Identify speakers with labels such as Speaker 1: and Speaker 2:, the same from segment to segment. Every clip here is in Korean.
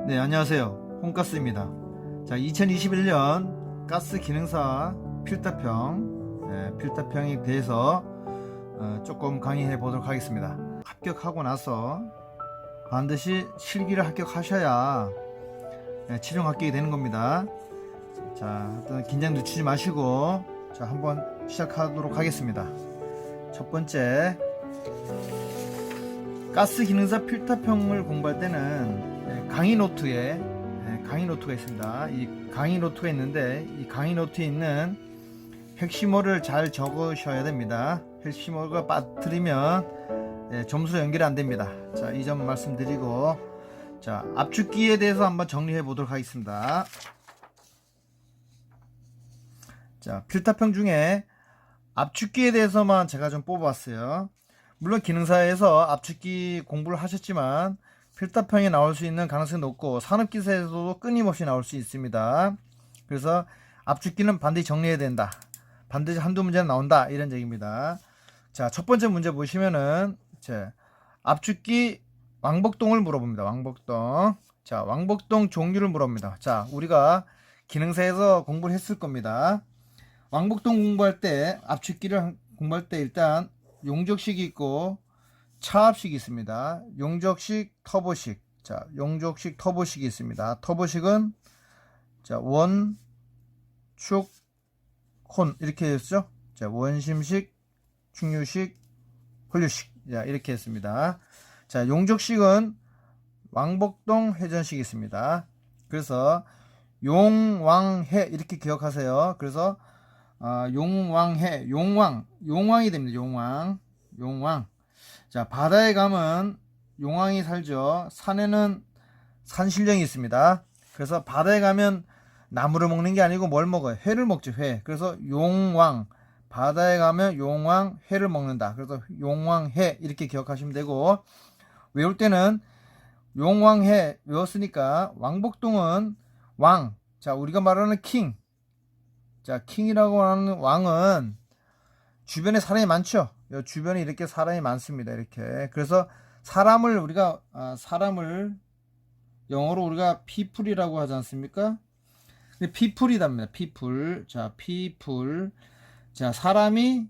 Speaker 1: 네, 안녕하세요. 홈가스입니다. 자, 2021년 가스 기능사 필터평에 대해서 조금 강의해 보도록 하겠습니다. 합격하고 나서 반드시 실기를 합격하셔야 최종 합격이 되는 겁니다. 자, 일단 긴장 늦추지 마시고 자, 한번 시작하도록 하겠습니다. 첫 번째, 가스 기능사 필터평을 공부할 때는 강의 노트에 강의 노트가 있습니다. 이 강의 노트가 있는데 이 강의 노트에 있는 핵심어를 잘 적으셔야 됩니다. 핵심어가 빠뜨리면 점수로 연결이 안 됩니다. 자, 이 점 말씀드리고, 자, 압축기에 대해서 한번 정리해 보도록 하겠습니다. 자, 필터평 중에 압축기에 대해서만 제가 좀 뽑아봤어요. 물론 기능사에서 압축기 공부를 하셨지만 필터평에 나올 수 있는 가능성이 높고 산업기사에서도 끊임없이 나올 수 있습니다. 그래서 압축기는 반드시 정리해야 된다. 반드시 한두 문제는 나온다. 이런 얘기입니다. 자, 첫 번째 문제 보시면은 압축기 왕복동을 물어봅니다. 왕복동. 자, 왕복동 종류를 물어봅니다. 자, 우리가 기능사에서 공부를 했을 겁니다. 왕복동 공부할 때, 압축기를 공부할 때 일단 용접식이 있고 차압식이 있습니다. 용접식, 터보식. 자, 용접식, 터보식이 있습니다. 터보식은 자, 원, 축, 콘 이렇게 했죠. 자, 원심식, 충류식, 홀류식. 자, 이렇게 했습니다. 자, 용접식은 왕복동 회전식이 있습니다. 그래서 용왕해 이렇게 기억하세요. 그래서 용왕해, 용왕이 됩니다. 용왕. 자, 바다에 가면 용왕이 살죠. 산에는 산신령이 있습니다. 그래서 바다에 가면 나무를 먹는 게 아니고 뭘 먹어요? 회를 먹죠. 회. 그래서 용왕, 바다에 가면 용왕, 회를 먹는다. 그래서 용왕해 이렇게 기억하시면 되고, 외울 때는 용왕해 외웠으니까 왕복동은 왕. 자, 우리가 말하는 킹. 자, 킹이라고 하는 왕은 주변에 사람이 많죠. 주변에 이렇게 사람이 많습니다. 이렇게. 그래서 사람을 사람을 영어로 우리가 people이라고 하지 않습니까? people이답니다. people. 자, people. 자, 사람이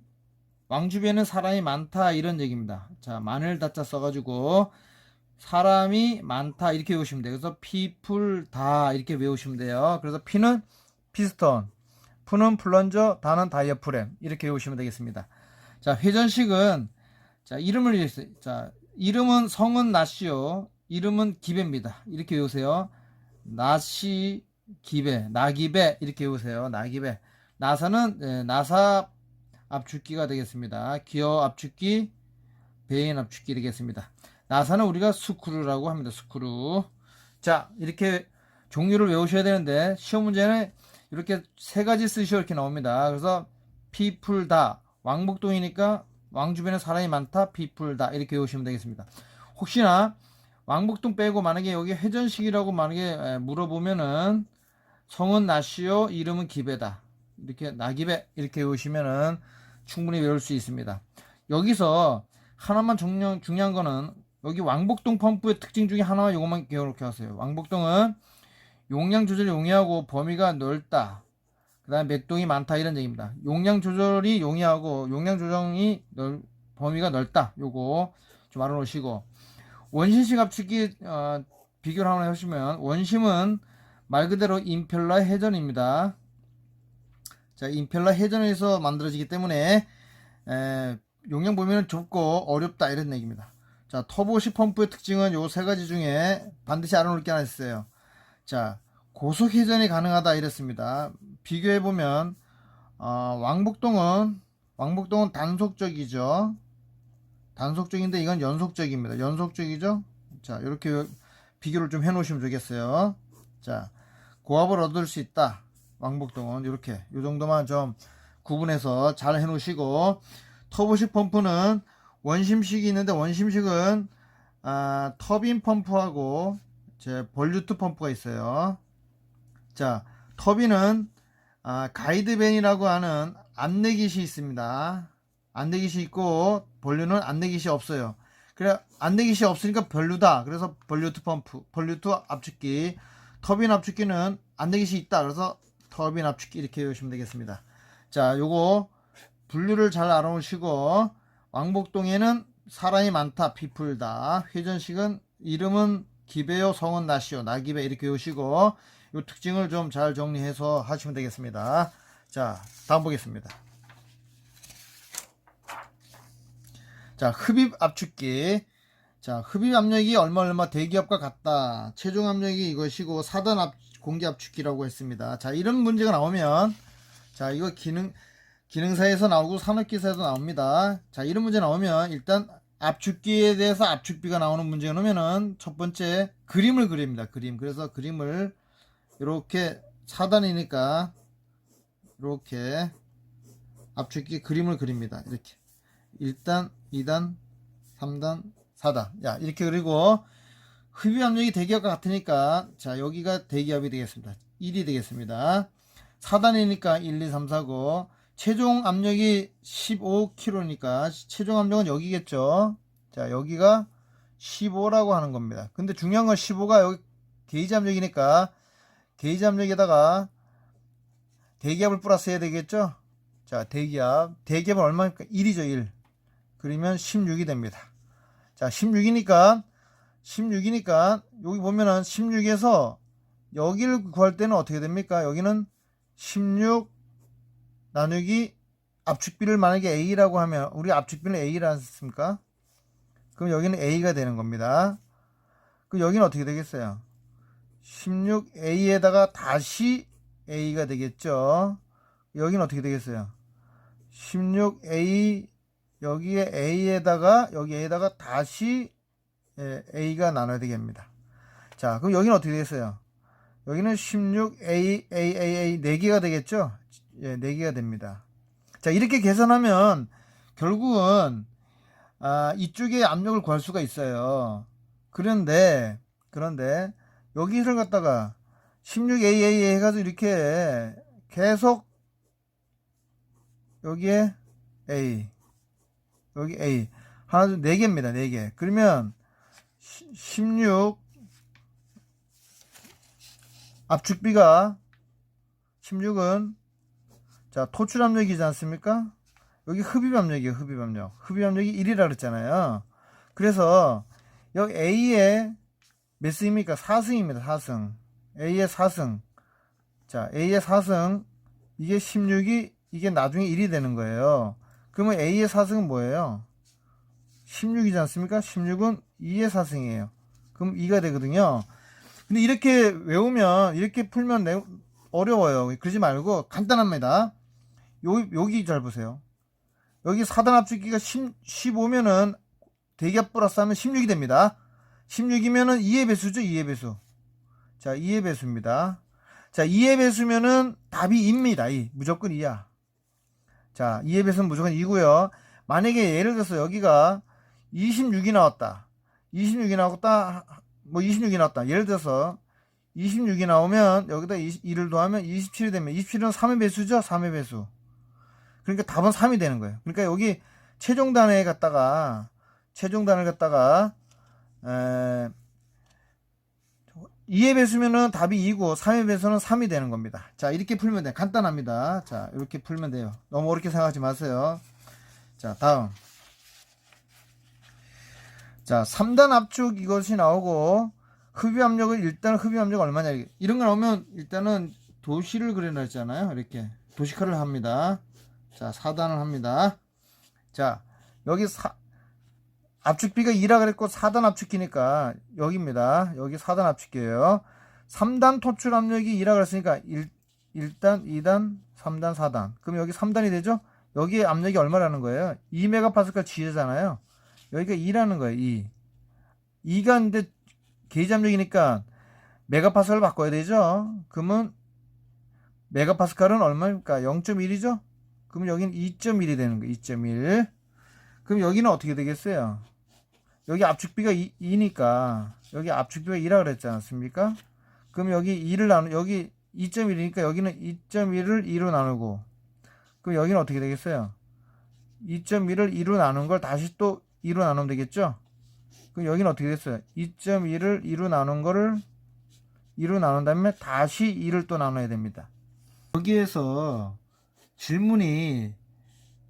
Speaker 1: 왕 주변에는 사람이 많다 이런 얘기입니다. 자, 마늘 다자 써가지고 사람이 많다 이렇게 외우시면 돼요. 그래서 people 다 이렇게 외우시면 돼요. 그래서 P는 피스톤, F는 플런저, 다는 다이어프램 이렇게 외우시면 되겠습니다. 자, 회전식은 자, 이름을 읽었어요. 자, 이름은 성은 나시오. 이름은 기배입니다. 이렇게 외우세요. 나시 기배, 나기배 이렇게 외우세요. 나기배. 나사는 나사 압축기가 되겠습니다. 기어 압축기, 배인 압축기 되겠습니다. 나사는 우리가 스크루라고 합니다. 스크루. 자, 이렇게 종류를 외우셔야 되는데 시험 문제는 이렇게 세 가지 쓰시오 이렇게 나옵니다. 그래서 people 다 왕복동이니까 왕 주변에 사람이 많다 people 다 이렇게 외우시면 되겠습니다. 혹시나 왕복동 빼고 만약에 여기 회전식이라고 만약에 물어보면은 성은 나시오 이름은 기배다 이렇게 나기배 이렇게 외우시면은 충분히 외울 수 있습니다. 여기서 하나만 중요한 거는 여기 왕복동 펌프의 특징 중에 하나 요것만 기억해 하세요. 왕복동은 용량 조절이 용이하고 범위가 넓다. 그 다음에 맥동이 많다 이런 얘기입니다. 용량 조절이 용이하고 용량 조정이 범위가 넓다. 요거 좀 알아놓으시고, 원심식 압축기 비교를 한번 해보시면 원심은 말 그대로 임펠러 회전입니다. 자, 임펠러 회전에서 만들어지기 때문에 용량 범위는 좁고 어렵다 이런 얘기입니다. 자, 터보식 펌프의 특징은 요 세 가지 중에 반드시 알아놓을 게 하나 있어요. 자, 고속 회전이 가능하다 이랬습니다. 비교해보면 왕복동은 단속적이죠. 단속적인데 이건 연속적입니다. 연속적이죠. 자, 이렇게 비교를 좀 해놓으시면 되겠어요. 자, 고압을 얻을 수 있다. 왕복동은 이렇게 이 정도만 좀 구분해서 잘 해놓으시고, 터보식 펌프는 원심식이 있는데 원심식은 터빈 펌프하고 볼류트 펌프가 있어요. 자, 터빈은 가이드밴이라고 하는 안내깃이 있습니다. 안내깃이 있고 볼류는 안내깃이 없어요. 그래 안내기시 없으니까 본류다. 그래서 본류트 펌프, 본류트 압축기, 터빈 압축기는 안내기시 있다. 그래서 터빈 압축기 이렇게 외우시면 되겠습니다. 자, 요거 분류를 잘 알아놓으시고 왕복동에는 사람이 많다. 피풀다. 회전식은 이름은 기배요, 성은 나시오, 나기배 이렇게 외우시고 요 특징을 좀 잘 정리해서 하시면 되겠습니다. 자, 다음 보겠습니다. 자, 흡입 압축기. 자, 흡입 압력이 얼마 대기압과 같다. 최종 압력이 이것이고 4단 공기 압축기라고 했습니다. 자, 이런 문제가 나오면 자, 이거 기능사에서 나오고 산업기사에서 나옵니다. 자, 이런 문제 나오면 일단 압축기에 대해서 압축비가 나오는 문제가 나오면은 첫 번째 그림을 그립니다. 그래서 그림을 이렇게 4단이니까 이렇게 압축기 그림을 그립니다. 이렇게 1단, 2단, 3단, 4단. 야, 이렇게 그리고 흡입 압력이 대기압과 같으니까 자, 여기가 대기압이 되겠습니다. 1이 되겠습니다. 4단이니까 1, 2, 3, 4고 최종 압력이 15kg니까 최종 압력은 여기겠죠. 자, 여기가 15라고 하는 겁니다. 근데 중요한 건 15가 여기 게이지 압력이니까 게이지 압력에다가 대기압을 플러스해야 되겠죠. 자, 대기압은 얼마입니까? 1이죠. 1. 그러면 16이 됩니다. 자, 16이니까 여기 보면은 16에서 여기를 구할 때는 어떻게 됩니까? 여기는 16 나누기 압축비를 만약에 A라고 하면 우리 압축비는 A라 했습니까? 그럼 여기는 A가 되는 겁니다. 그럼 여기는 어떻게 되겠어요? 16A에다가 다시 A가 되겠죠. 여기는 어떻게 되겠어요? 16A 여기에 여기에다가 다시 A가 나눠야 되겠습니다. 자, 그럼 여기는 어떻게 되겠어요? 여기는 16A, A 4개가 되겠죠? 예, 4개가 됩니다. 자, 이렇게 계산하면 결국은 이쪽에 압력을 구할 수가 있어요. 그런데 여기를 갖다가 16AA 해가지고 이렇게 계속 여기에 A 여기 A 하나 둘 4개입니다. 4개. 그러면 16 압축비가 16은 자, 토출 압력이지 않습니까? 여기 흡입 압력이에요. 흡입 압력이 1이라 그랬잖아요. 그래서 여기 A의 몇 승입니까? 4승입니다. 4승. A의 4승. 자, A의 4승 이게 16이 이게 나중에 1이 되는 거예요. 그러면 A의 4승은 뭐예요? 16이지 않습니까? 16은 2의 4승이에요. 그럼 2가 되거든요. 근데 이렇게 외우면 이렇게 풀면 어려워요. 그러지 말고 간단합니다. 여기 잘 보세요. 여기 4단 압축기가 15면은 대기압 플러스 하면 16이 됩니다. 16이면은 2의 배수죠. 2의 배수. 자, 2의 배수입니다. 자, 2의 배수면은 답이 2입니다. 2. 무조건 2야. 자, 2의 배수는 무조건 2고요. 만약에 예를 들어서 여기가 26이 나왔다. 26이 나왔다. 예를 들어서 26이 나오면 여기다 2를 더하면 27이 되면 27은 3의 배수죠. 3의 배수. 그러니까 답은 3이 되는 거예요. 그러니까 여기 최종단을 갖다가 2의 배수면은 답이 2고 3의 배수는 3이 되는 겁니다. 자, 이렇게 풀면 돼요. 간단합니다. 자, 이렇게 풀면 돼요. 너무 어렵게 생각하지 마세요. 자, 다음. 자, 3단 압축 이것이 나오고 흡입 압력은 일단 흡입 압력 얼마냐 이런 거 나오면 일단은 도시를 그려놨잖아요. 이렇게 도시카를 합니다. 자, 4단을 합니다. 자, 여기 압축비가 2라 그랬고 4단 압축기니까 여기입니다. 여기 4단 압축기예요. 3단 토출 압력이 2라 그랬으니까 1단, 2단, 3단, 4단. 그럼 여기 3단이 되죠? 여기에 압력이 얼마라는 거예요? 2메가파스칼 G잖아요. 여기가 2라는 거예요. 2. 2가 근데 게이지 압력이니까 메가파스칼 바꿔야 되죠? 그러면 메가파스칼은 얼마입니까? 0.1이죠? 그럼 여기는 2.1이 되는 거예요. 2.1. 그럼 여기는 어떻게 되겠어요? 여기 압축비가 2니까 여기 압축비가 2라 그랬지 않습니까? 그럼 여기 2를 여기 2.1이니까 여기는 2.1을 2로 나누고 그럼 여기는 어떻게 되겠어요? 2.1을 2로 나눈 걸 다시 또 2로 나누면 되겠죠? 그럼 여기는 어떻게 됐어요? 2.2를 2로 나눈 거를 2로 나눈 다음에 다시 2를 또 나눠야 됩니다. 여기에서 질문이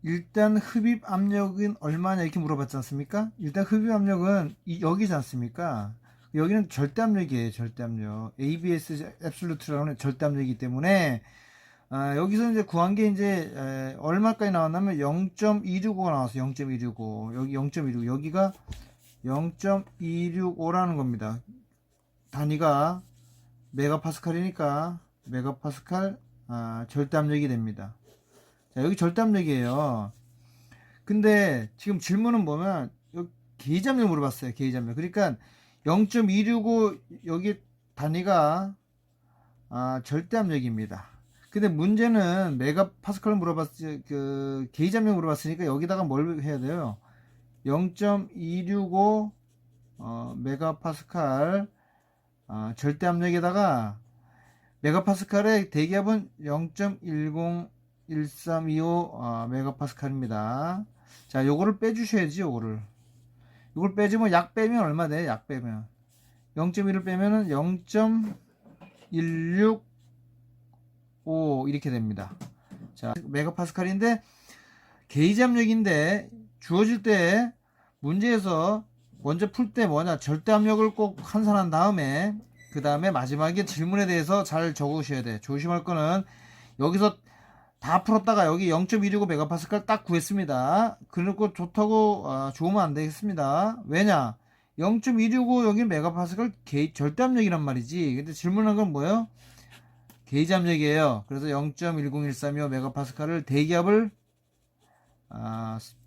Speaker 1: 일단 흡입 압력은 얼마냐 이렇게 물어봤지 않습니까? 일단 흡입 압력은 여기지 않습니까? 여기는 절대 압력이에요. 절대 압력. ABS 앱솔루트라고 하는 절대 압력이기 때문에 여기서 이제 구한 게 이제 얼마까지 나왔냐면 0.265가 나왔어요. 0.265. 여기 0.265. 여기가 0.265라는 겁니다. 단위가 메가파스칼이니까 메가파스칼 절대 압력이 됩니다. 자, 여기 절대 압력이에요. 근데 지금 질문은 보면 여기 게이지 압력 물어봤어요. 게이지 압력. 그러니까 0.265 여기 단위가 절대 압력입니다. 근데 문제는 메가파스칼을 물어봤 게이지 압력 물어봤으니까 여기다가 뭘 해야 돼요? 0.265 메가파스칼 절대 압력에다가 메가파스칼의 대기압은 0.101325 메가파스칼입니다. 자, 요거를 빼주셔야지. 요걸 빼주면 약 빼면 얼마 돼? 약 빼면 0.1을 빼면은 0.165 이렇게 됩니다. 자, 메가파스칼인데 게이지 압력인데 주어질 때 문제에서 먼저 풀 때 뭐냐, 절대 압력을 꼭 환산한 다음에 그 다음에 마지막에 질문에 대해서 잘 적으셔야 돼. 조심할 거는 여기서 다 풀었다가 여기 0.165 메가파스칼 딱 구했습니다. 그리고 좋다고 좋으면 안 되겠습니다. 왜냐, 0.165 여기 메가파스칼 절대 압력이란 말이지. 근데 질문한 건 뭐예요? 게이지 압력이에요. 그래서 0.10135 메가파스칼을 대기압을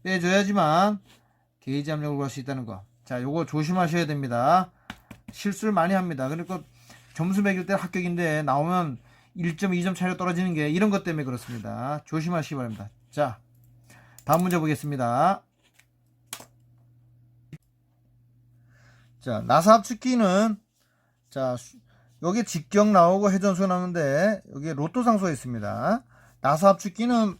Speaker 1: 빼줘야지만 게이지 압력을 구할 수 있다는 거. 자, 요거 조심하셔야 됩니다. 실수를 많이 합니다. 그러니까 점수 매길 때 합격인데 나오면 1점, 2점 차이로 떨어지는 게 이런 것 때문에 그렇습니다. 조심하시기 바랍니다. 자, 다음 문제 보겠습니다. 자, 나사 압축기는 자, 여기 직경 나오고 회전수 나오는데 여기 로또 상수가 있습니다. 나사 압축기는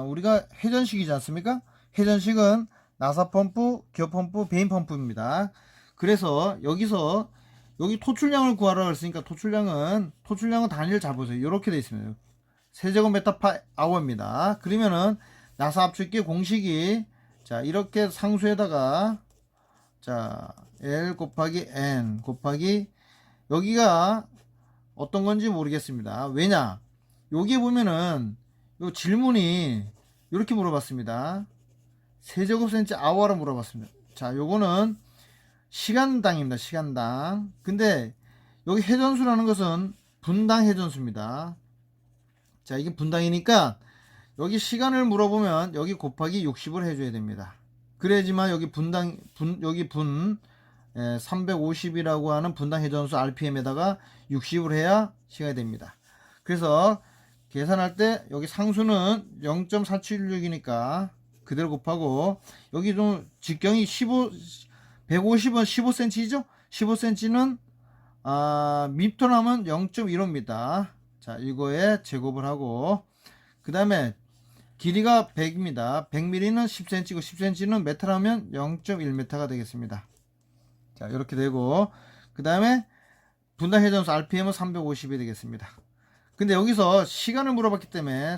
Speaker 1: 우리가 회전식이지 않습니까? 회전식은 나사 펌프, 기어 펌프, 베인 펌프입니다. 그래서 여기서 여기 토출량을 구하라고 했으니까 토출량은 단위를 잘 보세요. 이렇게 되어 있습니다. 세제곱미터 파 아워입니다. 그러면은 나사 압축기 공식이 자, 이렇게 상수에다가 자, L 곱하기 N 곱하기 여기가 어떤 건지 모르겠습니다. 왜냐? 여기 보면은 요 질문이 이렇게 물어봤습니다. 세제곱센치 아워로 물어봤습니다. 자, 요거는 시간당입니다. 시간당. 근데 여기 회전수라는 것은 분당 회전수입니다. 자, 이게 분당이니까 여기 시간을 물어보면 여기 곱하기 60을 해줘야 됩니다. 그래야지만 여기 여기 350이라고 하는 분당 회전수 RPM에다가 60을 해야 시간이 됩니다. 그래서 계산할 때 여기 상수는 0.476이니까 그대로 곱하고 여기 좀 직경이 150은 15cm죠? 15cm는 미터 나면 0.15입니다. 자, 이거에 제곱을 하고 그 다음에 길이가 100입니다. 100mm는 10cm고 10cm는 메타라면 0.1m가 되겠습니다. 자, 이렇게 되고 그 다음에 분당 회전수 RPM은 350이 되겠습니다. 근데 여기서 시간을 물어봤기 때문에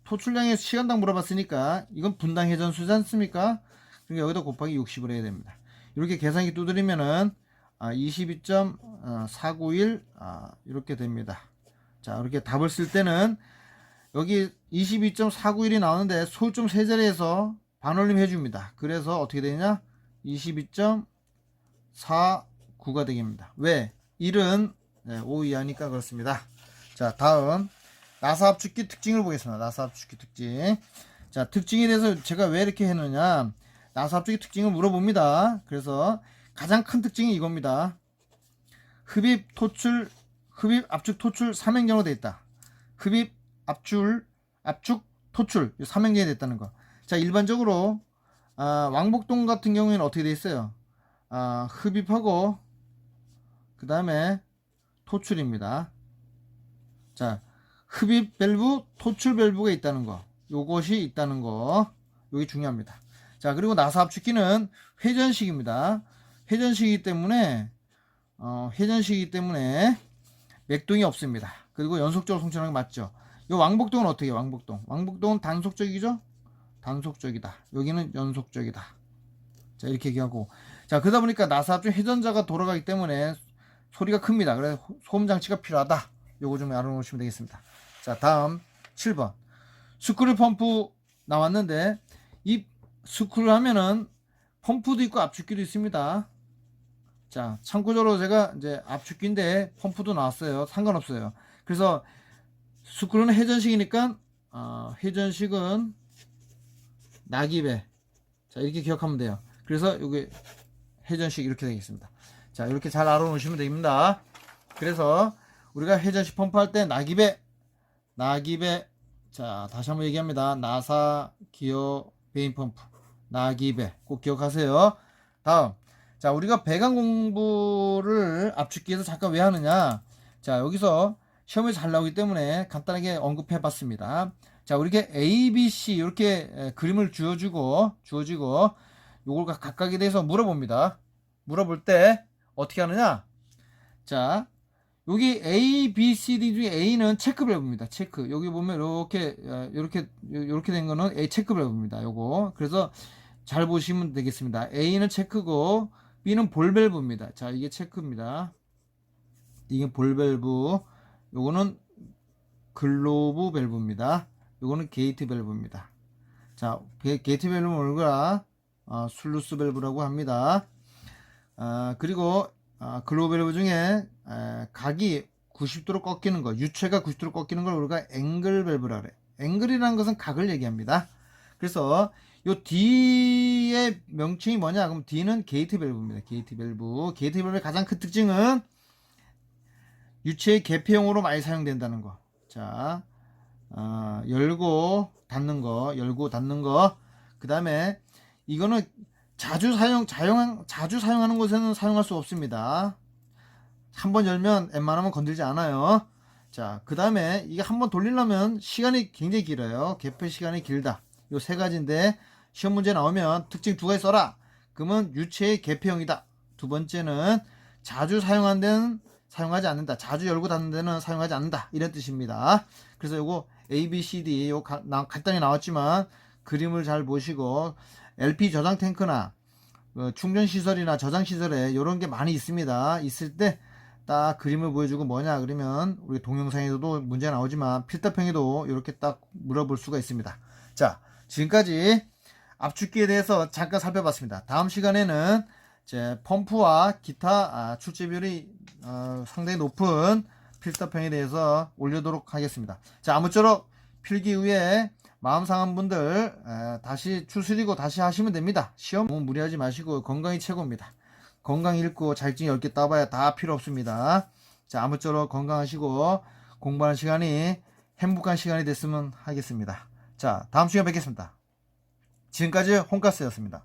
Speaker 1: 토출량의 시간당 물어봤으니까 이건 분당 회전수지 않습니까? 그러니까 여기다 곱하기 60을 해야 됩니다. 이렇게 계산기 두드리면은 22.491 이렇게 됩니다. 자, 이렇게 답을 쓸 때는 여기 22.491이 나오는데 소점 세 자리에서 반올림 해줍니다. 그래서 어떻게 되냐? 22.49가 되겠습니다. 왜? 1은 5 이하니까 그렇습니다. 자, 다음 나사 압축기 특징을 보겠습니다. 나사 압축기 특징. 자, 특징에 대해서 제가 왜 이렇게 해놓냐, 나사 압축기 특징을 물어봅니다. 그래서 가장 큰 특징이 이겁니다. 흡입, 압축, 토출 삼행전으로 되어 있다. 흡입, 압축, 토출 삼행전이 됐다는 거. 자, 일반적으로 왕복동 같은 경우에는 어떻게 되어 있어요? 흡입하고 그 다음에 토출입니다. 자, 흡입 밸브, 토출 밸브가 있다는 거, 요것이 있다는 거, 요게 중요합니다. 자, 그리고 나사 압축기는 회전식입니다. 회전식이기 때문에 맥동이 없습니다. 그리고 연속적으로 송출하는 게 맞죠. 이 왕복동은 어떻게 해요? 왕복동은 단속적이죠? 단속적이다. 여기는 연속적이다. 자, 이렇게 얘기하고. 자, 그러다 보니까 나사 앞쪽 회전자가 돌아가기 때문에 소리가 큽니다. 그래서 소음 장치가 필요하다. 요거 좀 알아놓으시면 되겠습니다. 자, 다음 7번. 스크류 펌프 나왔는데, 이 스크류 하면은 펌프도 있고 압축기도 있습니다. 자, 참고적으로 제가 이제 압축기인데 펌프도 나왔어요. 상관없어요. 그래서 스크류는 회전식이니까 회전식은 낙입에, 자, 이렇게 기억하면 돼요. 그래서 여기 회전식 이렇게 되겠습니다. 자, 이렇게 잘 알아놓으시면 됩니다. 그래서 우리가 회전식 펌프 할 때 낙입에, 자, 다시 한번 얘기합니다. 나사 기어 베인 펌프, 낙입에 꼭 기억하세요. 다음, 자, 우리가 배관 공부를 압축기에서 잠깐 왜 하느냐. 자, 여기서 시험에 잘 나오기 때문에 간단하게 언급해 봤습니다. 자, 우리가 A, B, C 이렇게 그림을 주어지고 요걸 각각에 대해서 물어봅니다. 물어볼 때 어떻게 하느냐. 자, 여기 A, B, C, D 중에 A는 체크 밸브입니다. 체크. 여기 보면 이렇게 된 거는 A 체크 밸브입니다. 요거. 그래서 잘 보시면 되겠습니다. A는 체크고 B는 볼 밸브입니다. 자, 이게 체크입니다. 이게 볼 밸브. 요거는 글로브 밸브입니다. 요거는 게이트 밸브입니다. 자, 게이트 밸브는 뭘까? 슬루스 밸브라고 합니다. 그리고 글로브 밸브 중에 각이 90도로 꺾이는 거, 유체가 90도로 꺾이는 걸 우리가 앵글 밸브라 그래. 앵글이라는 것은 각을 얘기합니다. 그래서 요 D의 명칭이 뭐냐? 그럼 D는 게이트 밸브입니다. 게이트 밸브의 가장 큰 특징은 유체의 개폐용으로 많이 사용된다는 거. 자, 열고 닫는 거. 그 다음에 이거는 자주 사용하는 곳에는 사용할 수 없습니다. 한번 열면 웬만하면 건들지 않아요. 자, 그 다음에 이게 한번 돌리려면 시간이 굉장히 길어요. 개폐 시간이 길다. 요 세 가지인데 시험 문제 나오면 특징 두 가지 써라. 그러면 유체의 개폐용이다. 두 번째는 자주 사용하는 데는 사용하지 않는다. 자주 열고 닫는 데는 사용하지 않는다. 이런 뜻입니다. 그래서 요거 A, B, C, D 간단히 나왔지만 그림을 잘 보시고 LP 저장 탱크나 충전 시설이나 저장 시설에 이런 게 많이 있습니다. 있을 때 딱 그림을 보여주고 뭐냐 그러면 우리 동영상에서도 문제 나오지만 필터평에도 이렇게 딱 물어볼 수가 있습니다. 자, 지금까지 압축기에 대해서 잠깐 살펴봤습니다. 다음 시간에는 이제 펌프와 기타 출제 비율이 상당히 높은 필터평에 대해서 올리도록 하겠습니다. 자, 아무쪼록 필기 후에 마음 상한 분들 다시 추스리고 다시 하시면 됩니다. 시험 너무 무리하지 마시고 건강이 최고입니다. 건강 잃고 자격증 10개 따봐야 다 필요 없습니다. 자, 아무쪼록 건강하시고 공부하는 시간이 행복한 시간이 됐으면 하겠습니다. 자, 다음 시간에 뵙겠습니다. 지금까지 홍가스였습니다.